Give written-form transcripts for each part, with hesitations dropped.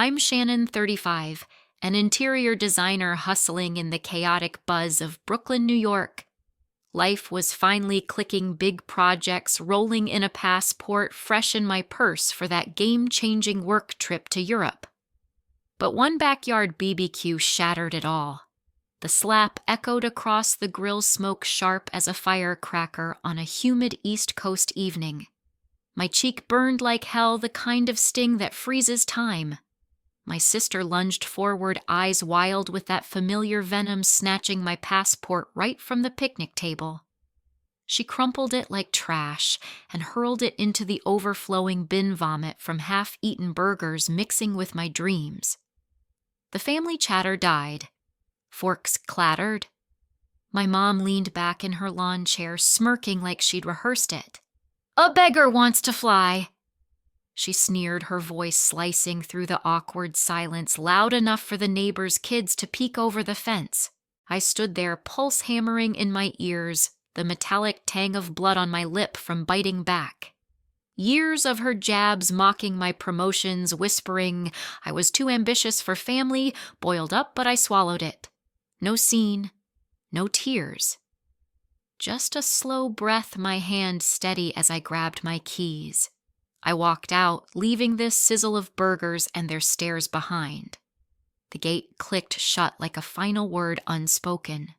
I'm Shannon, 35, an interior designer hustling in the chaotic buzz of Brooklyn, New York. Life was finally clicking, big projects rolling in a passport fresh in my purse for that game-changing work trip to Europe. But one backyard BBQ shattered it all. The slap echoed across the grill smoke sharp as a firecracker on a humid East Coast evening. My cheek burned like hell, the kind of sting that freezes time. My sister lunged forward, eyes wild with that familiar venom, snatching my passport right from the picnic table. She crumpled it like trash and hurled it into the overflowing bin vomit from half-eaten burgers mixing with my dreams. The family chatter died. Forks clattered. My mom leaned back in her lawn chair, smirking like she'd rehearsed it. "A beggar wants to fly," she sneered, her voice slicing through the awkward silence, loud enough for the neighbors' kids to peek over the fence. I stood there, pulse hammering in my ears, the metallic tang of blood on my lip from biting back. Years of her jabs mocking my promotions, whispering I was too ambitious for family, boiled up, but I swallowed it. No scene, no tears. Just a slow breath, my hand steady as I grabbed my keys. I walked out, leaving this sizzle of burgers and their stares behind. The gate clicked shut like a final word unspoken.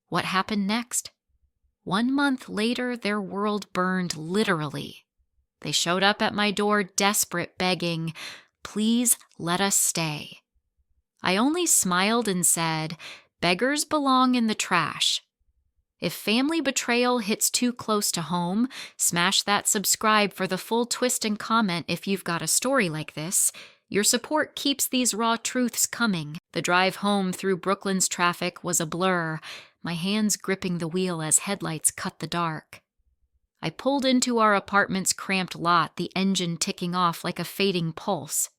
What happened next? 1 month later, their world burned literally. They showed up at my door, desperate, begging, "Please let us stay." I only smiled and said, "Beggars belong in the trash." If family betrayal hits too close to home, smash that subscribe for the full twist and comment if you've got a story like this. Your support keeps these raw truths coming. The drive home through Brooklyn's traffic was a blur, my hands gripping the wheel as headlights cut the dark. I pulled into our apartment's cramped lot, the engine ticking off like a fading pulse.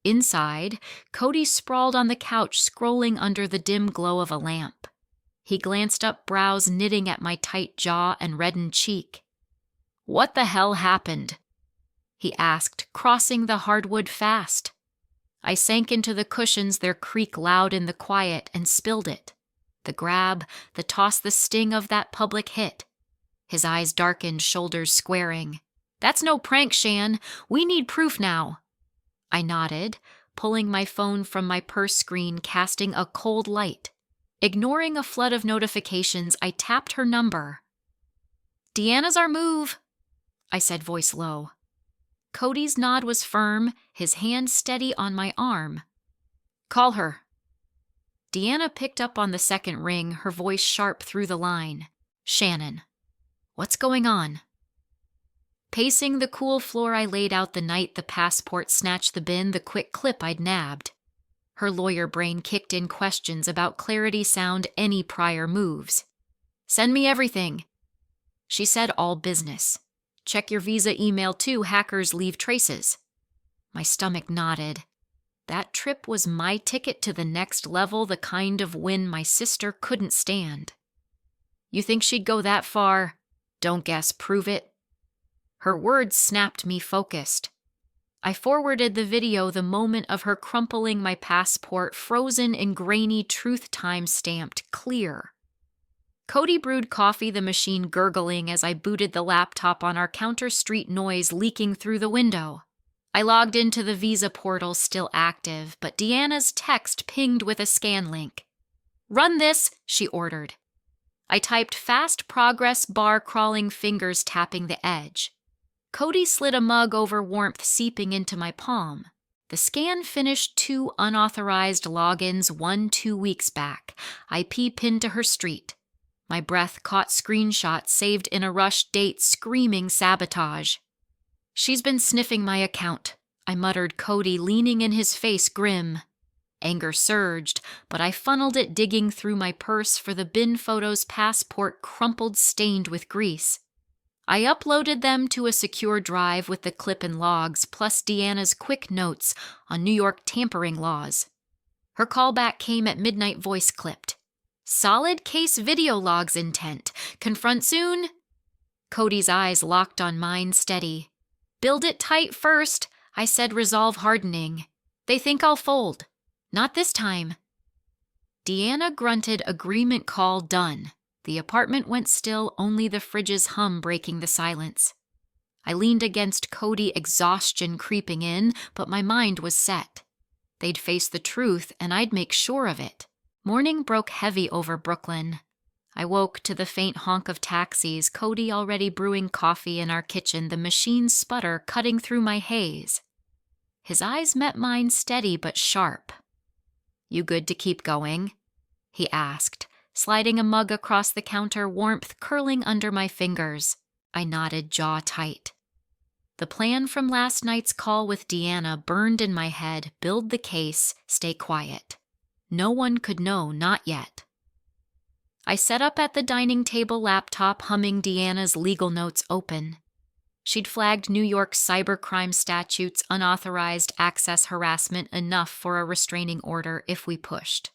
Inside, Cody sprawled on the couch, scrolling under the dim glow of a lamp. He glanced up, brows knitting at my tight jaw and reddened cheek. "What the hell happened?" he asked, crossing the hardwood fast. I sank into the cushions, their creak loud in the quiet, and spilled it. The grab, the toss, the sting of that public hit. His eyes darkened, shoulders squaring. "That's no prank, Shan. We need proof now." I nodded, pulling my phone from my purse screen, casting a cold light. Ignoring a flood of notifications, I tapped her number. "Deanna's our move," I said, voice low. Cody's nod was firm, his hand steady on my arm. "Call her." Deanna picked up on the second ring, her voice sharp through the line. "Shannon, what's going on?" Pacing the cool floor I laid out the night the passport snatched the bin, the quick clip I'd nabbed. Her lawyer brain kicked in questions about clarity, sound, any prior moves. "Send me everything." She said all business. "Check your visa email too, hackers leave traces." My stomach knotted. That trip was my ticket to the next level, the kind of win my sister couldn't stand. "You think she'd go that far? Don't guess, prove it." Her words snapped me focused. I forwarded the video the moment of her crumpling my passport, frozen in grainy truth time stamped clear. Cody brewed coffee, the machine gurgling as I booted the laptop on our counter, street noise leaking through the window. I logged into the visa portal, still active, but Deanna's text pinged with a scan link. "Run this," she ordered. I typed fast progress, bar crawling, fingers tapping the edge. Cody slid a mug over, warmth seeping into my palm. The scan finished 2 unauthorized logins, 1 2 weeks back. IP pinned to her street. My breath caught screenshots saved in a rush, date screaming sabotage. "She's been sniffing my account," I muttered, Cody leaning in his face grim. Anger surged, but I funneled it, digging through my purse for the bin photos, passport crumpled, stained with grease. I uploaded them to a secure drive with the clip and logs, plus Deanna's quick notes on New York tampering laws. Her callback came at midnight, voice clipped. "Solid case video logs intent. Confront soon?" Cody's eyes locked on mine, steady. "Build it tight first," I said, resolve hardening. They think I'll fold. Not this time. Deanna grunted agreement call done. The apartment went still, only the fridge's hum breaking the silence. I leaned against Cody, exhaustion creeping in, but my mind was set. They'd face the truth, and I'd make sure of it. Morning broke heavy over Brooklyn. I woke to the faint honk of taxis, Cody already brewing coffee in our kitchen, the machine's sputter cutting through my haze. His eyes met mine, steady but sharp. "You good to keep going?" he asked, sliding a mug across the counter, warmth curling under my fingers. I nodded, jaw tight. The plan from last night's call with Deanna burned in my head: build the case, stay quiet. No one could know, not yet. I sat up at the dining table laptop, humming Deanna's legal notes open. She'd flagged New York's cybercrime statutes, unauthorized access harassment, enough for a restraining order if we pushed.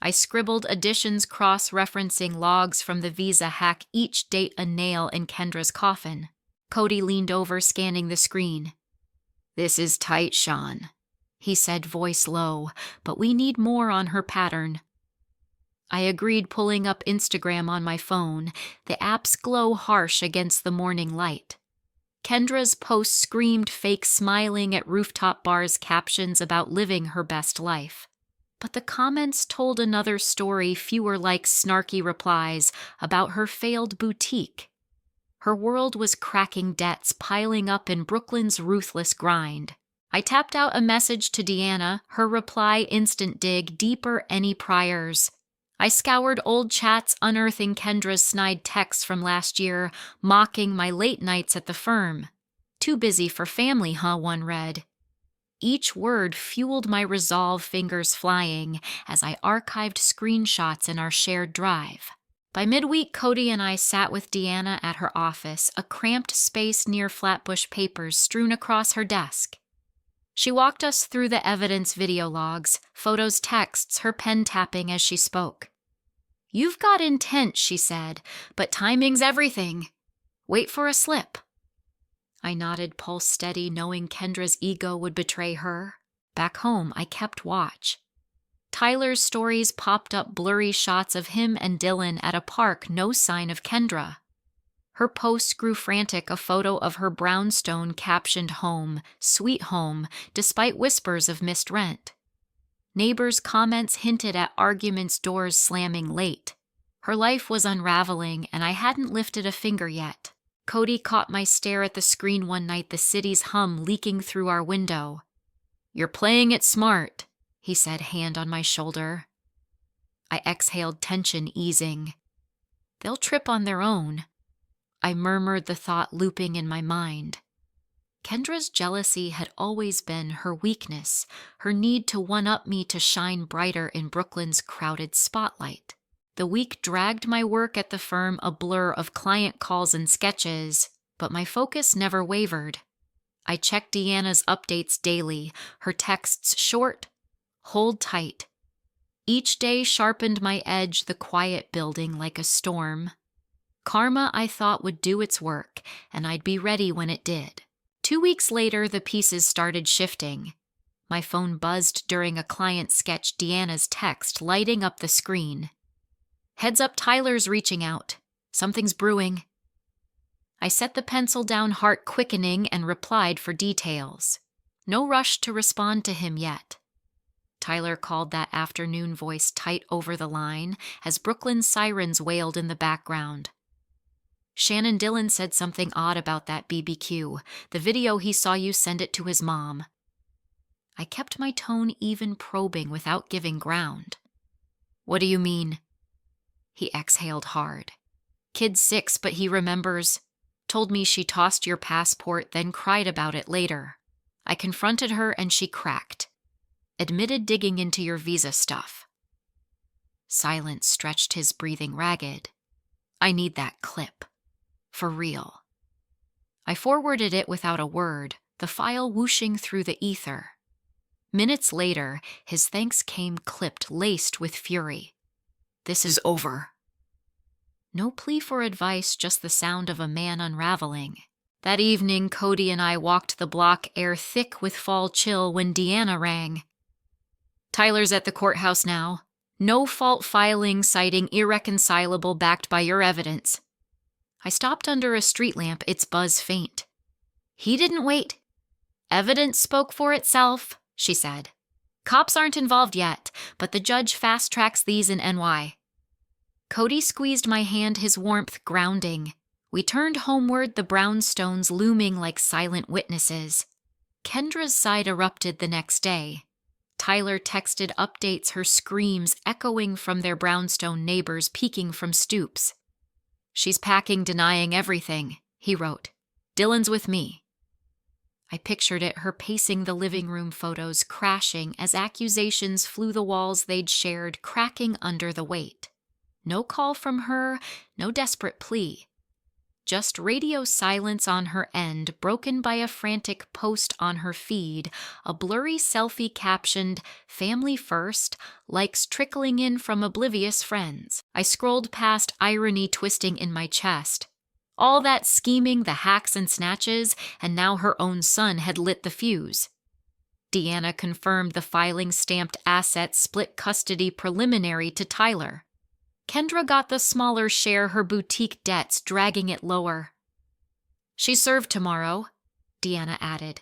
I scribbled additions cross-referencing logs from the Visa hack, each date a nail in Kendra's coffin. Cody leaned over, scanning the screen. "This is tight, Sean," he said, voice low, "but we need more on her pattern." I agreed, pulling up Instagram on my phone, the app's glow harsh against the morning light. Kendra's post screamed fake, smiling at rooftop bars, captions about living her best life. But the comments told another story, fewer like snarky replies about her failed boutique. Her world was cracking debts, piling up in Brooklyn's ruthless grind. I tapped out a message to Deanna, her reply instant dig, deeper any priors. I scoured old chats, unearthing Kendra's snide texts from last year, mocking my late nights at the firm. "Too busy for family, huh?" one read. Each word fueled my resolve, fingers flying, as I archived screenshots in our shared drive. By midweek, Cody and I sat with Deanna at her office, a cramped space near Flatbush papers strewn across her desk. She walked us through the evidence video logs, photos, texts, her pen tapping as she spoke. "You've got intent," she said, "but timing's everything. Wait for a slip." I nodded, pulse steady, knowing Kendra's ego would betray her. Back home, I kept watch. Tyler's stories popped up, blurry shots of him and Dylan at a park, no sign of Kendra. Her posts grew frantic, a photo of her brownstone captioned "Home, sweet home," despite whispers of missed rent. Neighbors' comments hinted at arguments, doors slamming late. Her life was unraveling, and I hadn't lifted a finger yet. Cody caught my stare at the screen one night, the city's hum leaking through our window. "You're playing it smart," he said, hand on my shoulder. I exhaled, tension easing. "They'll trip on their own." I murmured, the thought looping in my mind. Kendra's jealousy had always been her weakness, her need to one-up me, to shine brighter in Brooklyn's crowded spotlight. The week dragged my work at the firm, a blur of client calls and sketches, but my focus never wavered. I checked Deanna's updates daily, her texts short, hold tight. Each day sharpened my edge, the quiet building like a storm. Karma, I thought, would do its work, and I'd be ready when it did. 2 weeks later, the pieces started shifting. My phone buzzed during a client sketch, Deanna's text lighting up the screen. "Heads up, Tyler's reaching out. Something's brewing." I set the pencil down, heart quickening, and replied for details. No rush to respond to him yet. Tyler called that afternoon, voice tight over the line, as Brooklyn's sirens wailed in the background. "Shannon Dillon said something odd about that BBQ. The video he saw you send it to his mom." I kept my tone even, probing without giving ground. "What do you mean?" He exhaled hard. "Kid's 6, but he remembers. Told me she tossed your passport, then cried about it later. I confronted her and she cracked. Admitted digging into your visa stuff." Silence stretched, his breathing ragged. "I need that clip. For real." I forwarded it without a word, the file whooshing through the ether. Minutes later, his thanks came clipped, laced with fury. "This is over." No plea for advice, just the sound of a man unraveling. That evening, Cody and I walked the block, air thick with fall chill, when Deanna rang. "Tyler's at the courthouse now. No fault filing citing irreconcilable backed by your evidence." I stopped under a street lamp, its buzz faint. "He didn't wait. Evidence spoke for itself," she said. "Cops aren't involved yet, but the judge fast-tracks these in NY." Cody squeezed my hand, his warmth grounding. We turned homeward, the brownstones looming like silent witnesses. Kendra's side erupted the next day. Tyler texted updates, her screams echoing from their brownstone neighbors peeking from stoops. "She's packing, denying everything," he wrote. "Dylan's with me." I pictured it, her pacing the living room photos, crashing as accusations flew the walls they'd shared, cracking under the weight. No call from her, no desperate plea. Just radio silence on her end, broken by a frantic post on her feed, a blurry selfie captioned, "Family first," likes trickling in from oblivious friends. I scrolled past, irony twisting in my chest. All that scheming, the hacks and snatches, and now her own son had lit the fuse. Deanna confirmed the filing stamped assets split custody preliminary to Tyler. Kendra got the smaller share, her boutique debts dragging it lower. "She's served tomorrow," Deanna added.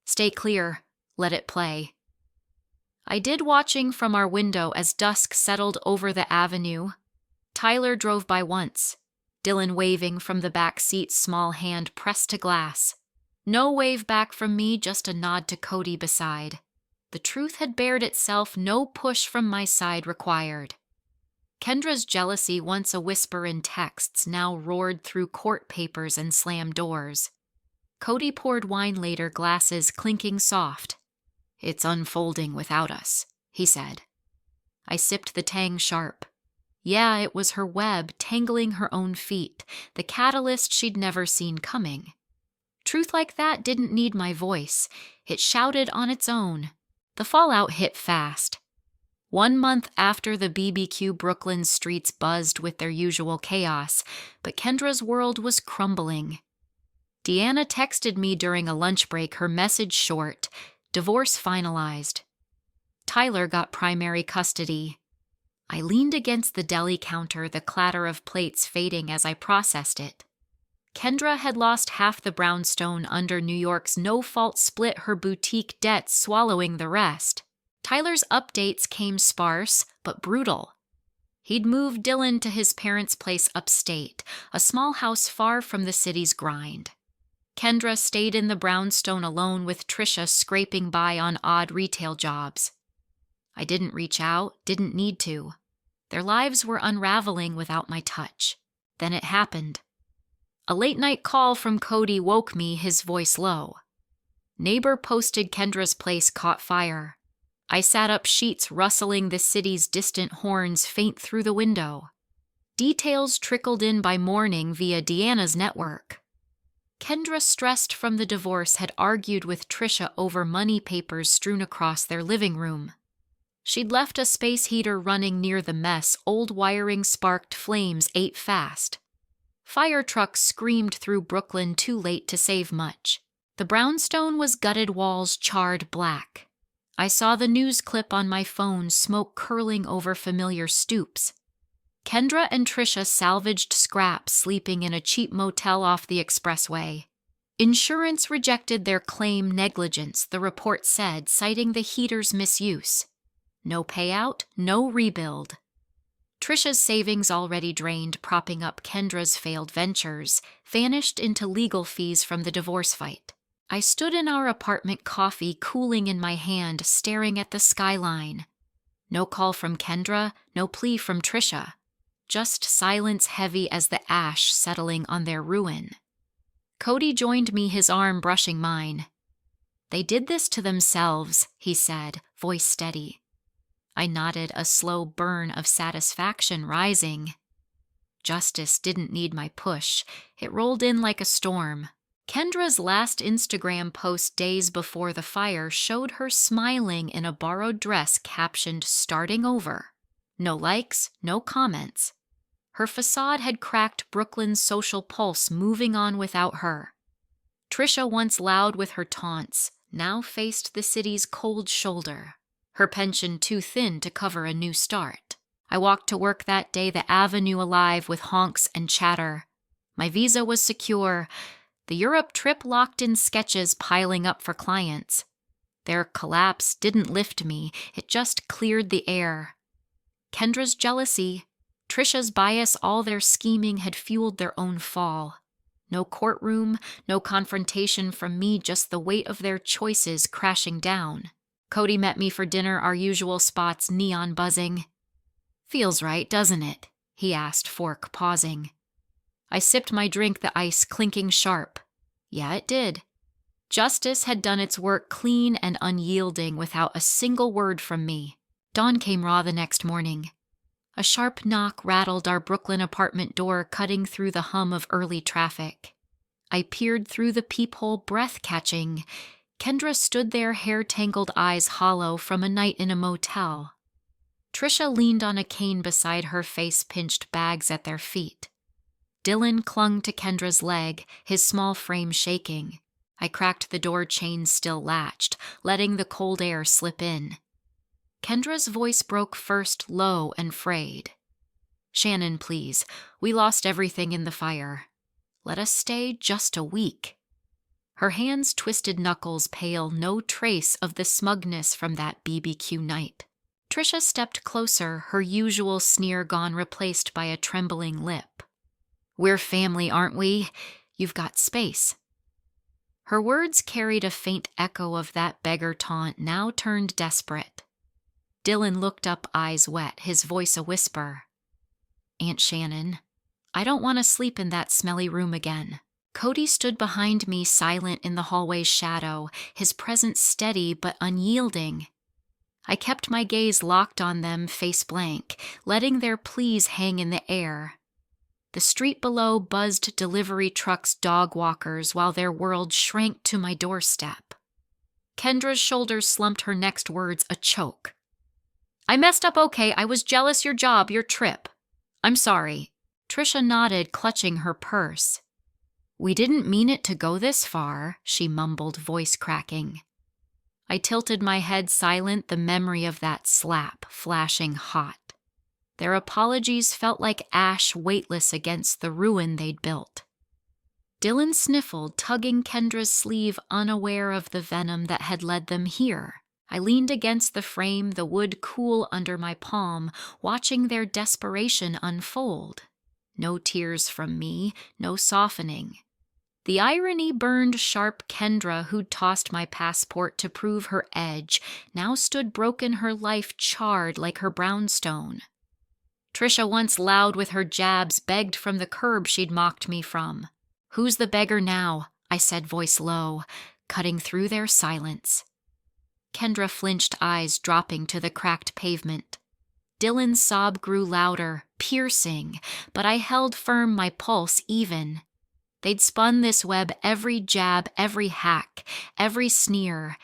"Stay clear. Let it play." I did, watching from our window as dusk settled over the avenue. Tyler drove by once, Dylan waving from the back seat, small hand pressed to glass. No wave back from me, just a nod to Cody beside. The truth had bared itself, no push from my side required. Kendra's jealousy, once a whisper in texts, now roared through court papers and slammed doors. Cody poured wine later, glasses clinking soft. "It's unfolding without us," he said. I sipped the tang sharp. Yeah, it was her web, tangling her own feet, the catalyst she'd never seen coming. Truth like that didn't need my voice. It shouted on its own. The fallout hit fast. 1 month after the BBQ, Brooklyn streets buzzed with their usual chaos, but Kendra's world was crumbling. Deanna texted me during a lunch break, her message short: "Divorce finalized." Tyler got primary custody. I leaned against the deli counter, the clatter of plates fading as I processed it. Kendra had lost half the brownstone under New York's no-fault split, her boutique debts swallowing the rest. Tyler's updates came sparse, but brutal. He'd moved Dylan to his parents' place upstate, a small house far from the city's grind. Kendra stayed in the brownstone alone, with Trisha scraping by on odd retail jobs. I didn't reach out, didn't need to. Their lives were unraveling without my touch. Then it happened. A late-night call from Cody woke me, his voice low. Neighbor posted Kendra's place caught fire. I sat up, sheets rustling, the city's distant horns faint through the window. Details trickled in by morning via Deanna's network. Kendra, stressed from the divorce, had argued with Trisha over money papers strewn across their living room. She'd left a space heater running near the mess, old wiring sparked, flames ate fast. Fire trucks screamed through Brooklyn, too late to save much. The brownstone was gutted, walls charred black. I saw the news clip on my phone, smoke curling over familiar stoops. Kendra and Trisha salvaged scraps, sleeping in a cheap motel off the expressway. Insurance rejected their claim, negligence, the report said, citing the heater's misuse. No payout, no rebuild. Trisha's savings, already drained, propping up Kendra's failed ventures, vanished into legal fees from the divorce fight. I stood in our apartment, coffee cooling in my hand, staring at the skyline. No call from Kendra, no plea from Trisha. Just silence heavy as the ash settling on their ruin. Cody joined me, his arm brushing mine. "They did this to themselves," he said, voice steady. I nodded, a slow burn of satisfaction rising. Justice didn't need my push. It rolled in like a storm. Kendra's last Instagram post days before the fire showed her smiling in a borrowed dress captioned "Starting Over." No likes, no comments. Her facade had cracked, Brooklyn's social pulse moving on without her. Trisha, once loud with her taunts, now faced the city's cold shoulder, her pension too thin to cover a new start. I walked to work that day, the avenue alive with honks and chatter. My visa was secure, the Europe trip locked in sketches piling up for clients. Their collapse didn't lift me, it just cleared the air. Kendra's jealousy, Trisha's bias, all their scheming had fueled their own fall. No courtroom, no confrontation from me, just the weight of their choices crashing down. Cody met me for dinner, our usual spots neon buzzing. "Feels right, doesn't it?" he asked, fork pausing. I sipped my drink, the ice clinking sharp. Yeah, it did. Justice had done its work clean and unyielding without a single word from me. Dawn came raw the next morning. A sharp knock rattled our Brooklyn apartment door, cutting through the hum of early traffic. I peered through the peephole, breath-catching. Kendra stood there, hair-tangled eyes hollow from a night in a motel. Trisha leaned on a cane beside her, face pinched, bags at their feet. Dylan clung to Kendra's leg, his small frame shaking. I cracked the door chain still latched, letting the cold air slip in. Kendra's voice broke first, low and frayed. "Shannon, please. We lost everything in the fire. Let us stay just a week." Her hands twisted, knuckles pale, no trace of the smugness from that BBQ night. Trisha stepped closer, her usual sneer gone, replaced by a trembling lip. "We're family, aren't we? You've got space." Her words carried a faint echo of that beggar taunt, now turned desperate. Dylan looked up, eyes wet, his voice a whisper. "Aunt Shannon, I don't want to sleep in that smelly room again." Cody stood behind me, silent in the hallway's shadow, his presence steady but unyielding. I kept my gaze locked on them, face blank, letting their pleas hang in the air. The street below buzzed delivery trucks, dog walkers, while their world shrank to my doorstep. Kendra's shoulders slumped, her next words a choke. "I messed up, okay. I was jealous, your job, your trip. I'm sorry." Trisha nodded, clutching her purse. "We didn't mean it to go this far," she mumbled, voice cracking. I tilted my head, silent, the memory of that slap flashing hot. Their apologies felt like ash, weightless against the ruin they'd built. Dylan sniffled, tugging Kendra's sleeve, unaware of the venom that had led them here. I leaned against the frame, the wood cool under my palm, watching their desperation unfold. No tears from me, no softening. The irony burned sharp. Kendra, who'd tossed my passport to prove her edge, now stood broken, her life charred like her brownstone. Trisha, once loud with her jabs, begged from the curb she'd mocked me from. "Who's the beggar now?" I said, voice low, cutting through their silence. Kendra flinched, eyes dropping to the cracked pavement. Dylan's sob grew louder, piercing, but I held firm, my pulse even. They'd spun this web, every jab, every hack, every sneer,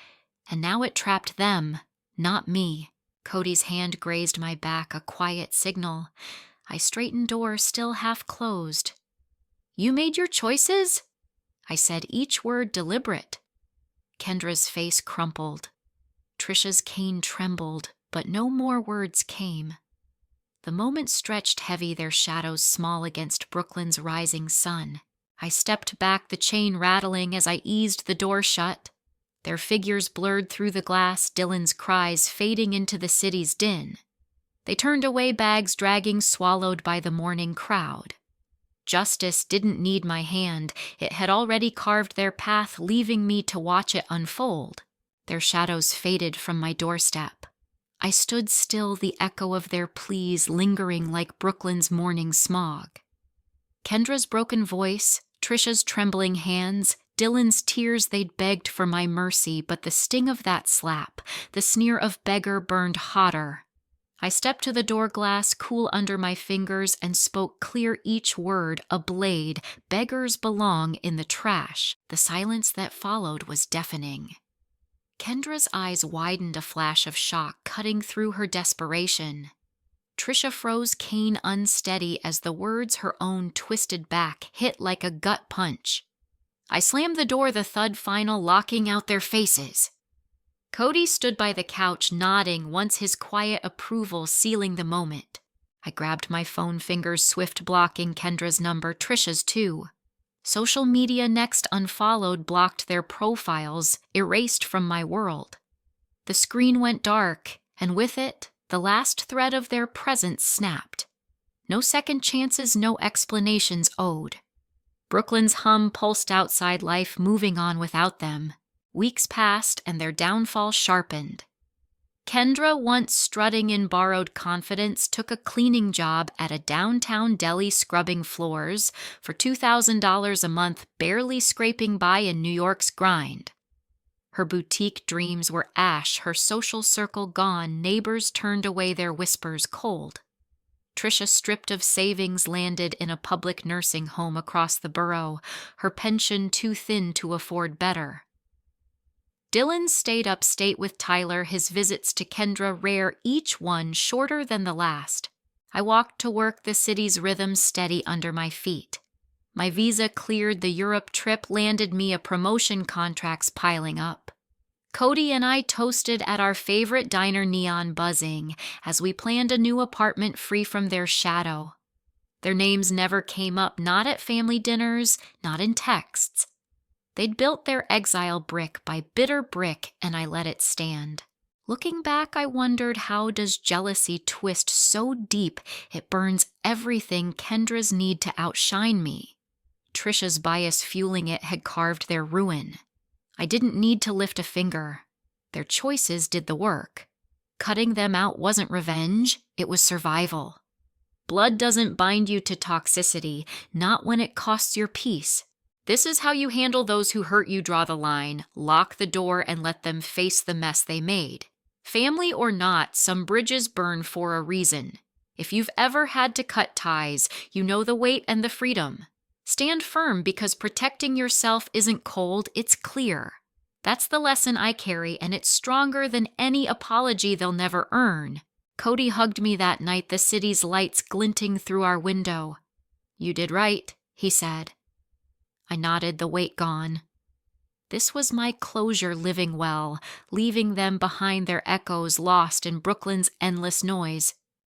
and now it trapped them, not me. Cody's hand grazed my back, a quiet signal. I straightened, door still half closed. "You made your choices?" I said, each word deliberate. Kendra's face crumpled. Trisha's cane trembled, but no more words came. The moment stretched heavy, their shadows small against Brooklyn's rising sun. I stepped back, the chain rattling as I eased the door shut. Their figures blurred through the glass, Dylan's cries fading into the city's din. They turned away, bags dragging, swallowed by the morning crowd. Justice didn't need my hand. It had already carved their path, leaving me to watch it unfold. Their shadows faded from my doorstep. I stood still, the echo of their pleas lingering like Brooklyn's morning smog. Kendra's broken voice, Trisha's trembling hands, Dylan's tears, they'd begged for my mercy, but the sting of that slap, the sneer of beggar, burned hotter. I stepped to the door glass, cool under my fingers, and spoke clear each word, a blade. Beggars belong in the trash. The silence that followed was deafening. Kendra's eyes widened, a flash of shock cutting through her desperation. Trisha froze, cane unsteady, as the words, her own twisted back, hit like a gut punch. I slammed the door, the thud final locking out their faces. Cody stood by the couch, nodding, once his quiet approval sealing the moment. I grabbed my phone, fingers swift blocking Kendra's number, Trisha's too. Social media next unfollowed, blocked their profiles, erased from my world. The screen went dark, and with it, the last thread of their presence snapped. No second chances, no explanations owed. Brooklyn's hum pulsed outside, life moving on without them. Weeks passed, and their downfall sharpened. Kendra, once strutting in borrowed confidence, took a cleaning job at a downtown deli scrubbing floors for $2,000 a month, barely scraping by in New York's grind. Her boutique dreams were ash, her social circle gone, neighbors turned away, their whispers cold. Trisha, stripped of savings, landed in a public nursing home across the borough, her pension too thin to afford better. Dylan stayed upstate with Tyler, his visits to Kendra rare, each one shorter than the last. I walked to work, the city's rhythm steady under my feet. My visa cleared, the Europe trip landed me a promotion, contracts piling up. Cody and I toasted at our favorite diner, neon buzzing, as we planned a new apartment free from their shadow. Their names never came up, not at family dinners, not in texts. They'd built their exile brick by bitter brick, and I let it stand. Looking back, I wondered, how does jealousy twist so deep it burns everything, Kendra's need to outshine me? Trisha's bias fueling it had carved their ruin. I didn't need to lift a finger. Their choices did the work. Cutting them out wasn't revenge, it was survival. Blood doesn't bind you to toxicity, not when it costs your peace. This is how you handle those who hurt you, draw the line, lock the door, and let them face the mess they made. Family or not, some bridges burn for a reason. If you've ever had to cut ties, you know the weight and the freedom. Stand firm, because protecting yourself isn't cold, it's clear. That's the lesson I carry, and it's stronger than any apology they'll never earn. Cody hugged me that night, the city's lights glinting through our window. "You did right," he said. I nodded, the weight gone. This was my closure, living well, leaving them behind, their echoes lost in Brooklyn's endless noise.